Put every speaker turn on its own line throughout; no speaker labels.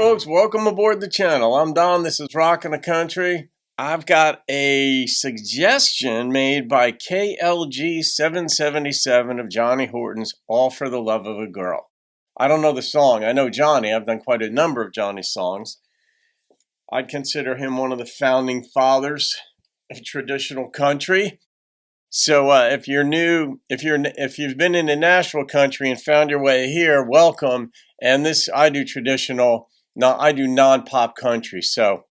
folks, welcome aboard the channel. I'm Don, this is Rockin' the Country. I've got a suggestion made by KLG777 of Johnny Horton's All for the Love of a Girl. I don't know the song. I know Johnny. I've done quite a number of Johnny's songs. I'd consider him one of the founding fathers of traditional country. So if you're new, if you've been in the Nashville country and found your way here, welcome. And I do traditional, I do non-pop country. So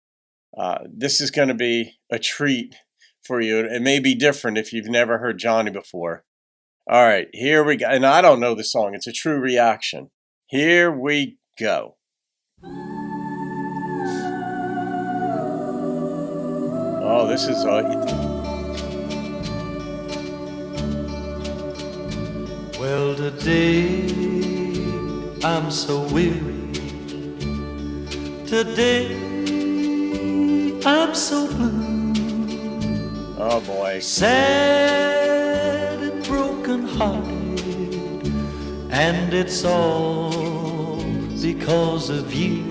this is going to be a treat for you. It may be different if you've never heard Johnny before. All right, here we go. And I don't know the song. It's a true reaction. Here we go. Oh, this is...
Well, today I'm so weary. Today I'm so blue.
Oh boy.
Sad and broken hearted, and it's all because of you.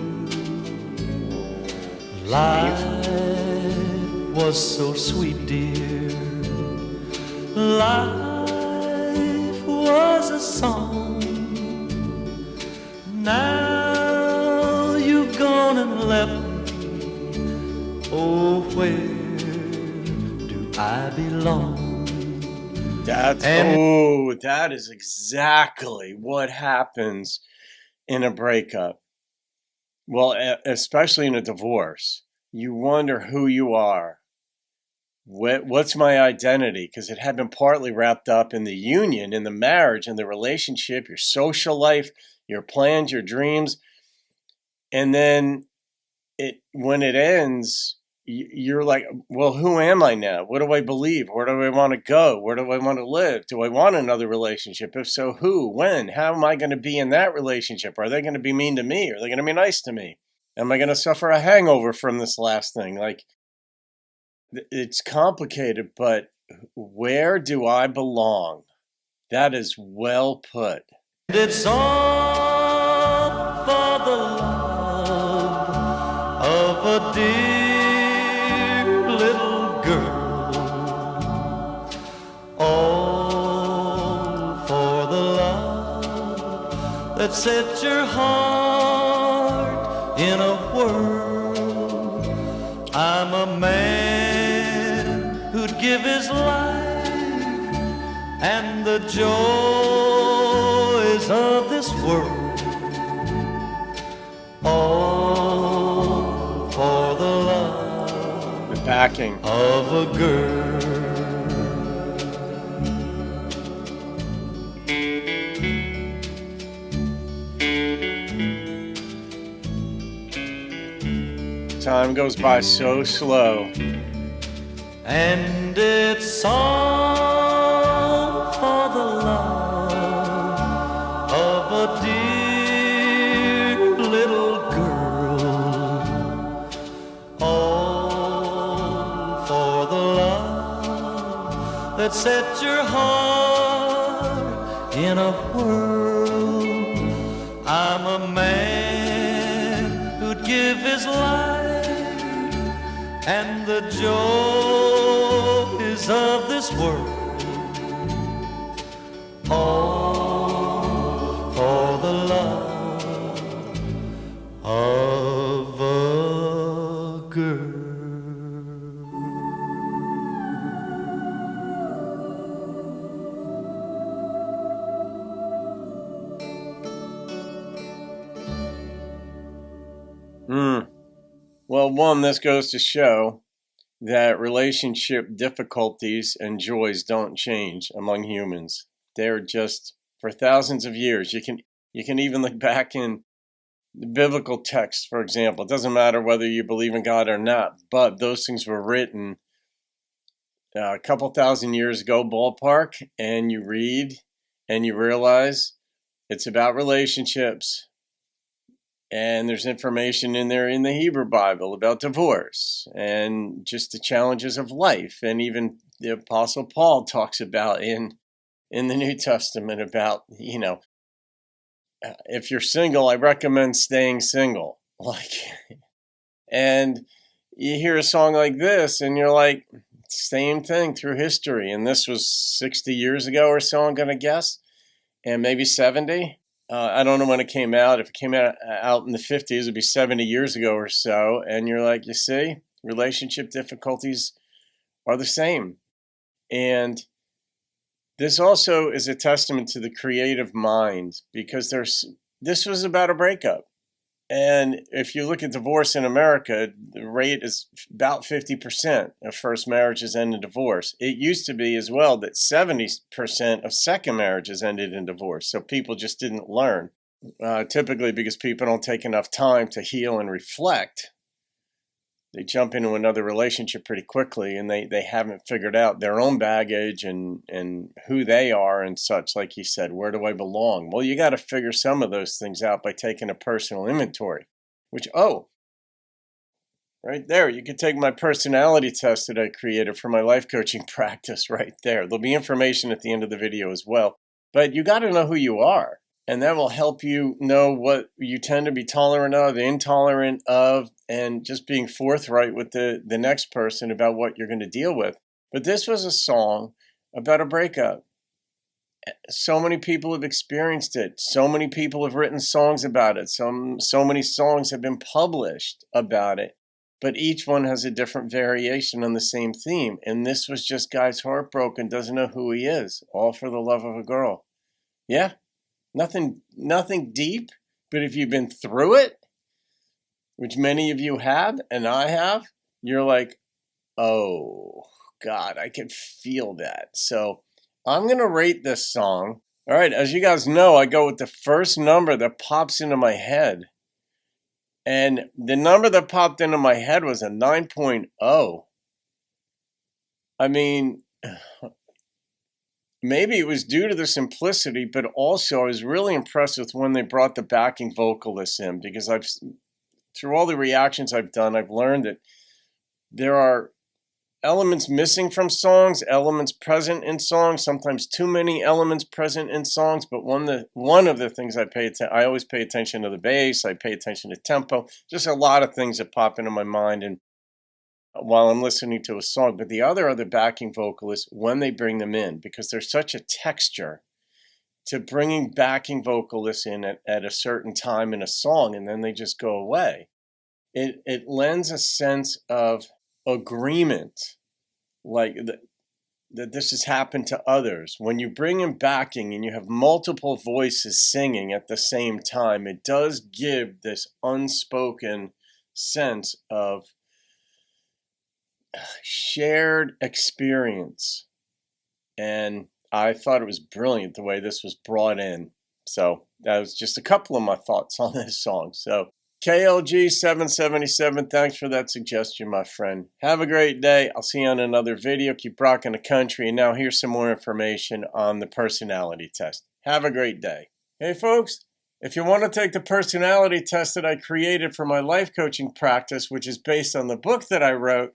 Life was so sweet, dear. Life was a song. Now you've gone and left me. Oh, where do I belong?
That is exactly what happens in a breakup. Well, especially in a divorce. You wonder who you are. What's my identity? Because it had been partly wrapped up in the union, in the marriage, in the relationship, your social life, your plans, your dreams. And then when it ends, you're like, well, who am I now? What do I believe? Where do I want to go? Where do I want to live? Do I want another relationship? If so, who? When? How am I going to be in that relationship? Are they going to be mean to me? Are they going to be nice to me? Am I going to suffer a hangover from this last thing? Like, it's complicated, but where do I belong? That is well put.
It's all for the love of a dear little girl. All for the love that set your heart in a whirl. I'm a man who'd give his life and the joys of this world, all for the love,
the backing
of a girl.
Time goes by so slow.
And it's all for the love of a dear little girl. All for the love that set your heart in a whirl. I'm a man who'd give his life and the joys of this world, all for the love of a girl.
Well, one, this goes to show that relationship difficulties and joys don't change among humans. They're just, for thousands of years. You can even look back in the biblical text, for example. It doesn't matter whether you believe in God or not, but those things were written a couple thousand years ago, ballpark, and you read and you realize it's about relationships. And there's information in there in the Hebrew Bible about divorce and just the challenges of life. And even the Apostle Paul talks about in the New Testament about, if you're single, I recommend staying single. Like, and you hear a song like this and you're like, same thing through history. And this was 60 years ago or so, I'm going to guess, and maybe 70. I don't know when it came out. If it came out in the 50s, it'd be 70 years ago or so. And you're like, you see, relationship difficulties are the same. And this also is a testament to the creative mind, because this was about a breakup. And if you look at divorce in America, the rate is about 50% of first marriages end in divorce. It used to be as well that 70% of second marriages ended in divorce. So people just didn't learn, typically because people don't take enough time to heal and reflect. They jump into another relationship pretty quickly, and they haven't figured out their own baggage and who they are and such. Like he said, where do I belong? Well, you got to figure some of those things out by taking a personal inventory, which, right there, you can take my personality test that I created for my life coaching practice right there. There'll be information at the end of the video as well. But you got to know who you are. And that will help you know what you tend to be tolerant of, intolerant of, and just being forthright with the next person about what you're going to deal with. But this was a song about a breakup. So many people have experienced it. So many people have written songs about it. So many songs have been published about it. But each one has a different variation on the same theme. And this was just guy's heartbroken, doesn't know who he is, all for the love of a girl. Yeah. Nothing deep, but if you've been through it, which many of you have, and I have, you're like, oh, God, I can feel that. So I'm going to rate this song. All right, as you guys know, I go with the first number that pops into my head. And the number that popped into my head was a 9.0. I mean, maybe it was due to the simplicity, but also I was really impressed with when they brought the backing vocalists in, because through all the reactions I've done, I've learned that there are elements missing from songs, elements present in songs, sometimes too many elements present in songs. But one of the things I always pay attention to the bass, I pay attention to tempo, just a lot of things that pop into my mind and while I'm listening to a song. But the other are the backing vocalists when they bring them in, because there's such a texture to bringing backing vocalists in at a certain time in a song, and then they just go away. It lends a sense of agreement, like that this has happened to others. When you bring in backing and you have multiple voices singing at the same time, it does give this unspoken sense of shared experience. And I thought it was brilliant the way this was brought in. So that was just a couple of my thoughts on this song. So KLG777, thanks for that suggestion, my friend. Have a great day. I'll see you on another video. Keep rocking the country. And now here's some more information on the personality test. Have a great day. Hey, folks, if you want to take the personality test that I created for my life coaching practice, which is based on the book that I wrote,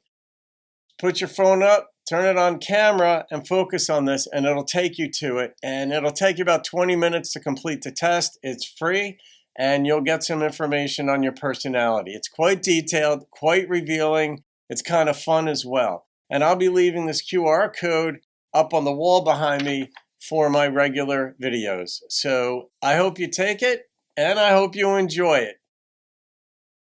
put your phone up, turn it on camera, and focus on this, and it'll take you to it. And it'll take you about 20 minutes to complete the test. It's free, and you'll get some information on your personality. It's quite detailed, quite revealing. It's kind of fun as well. And I'll be leaving this QR code up on the wall behind me for my regular videos. So I hope you take it, and I hope you enjoy it.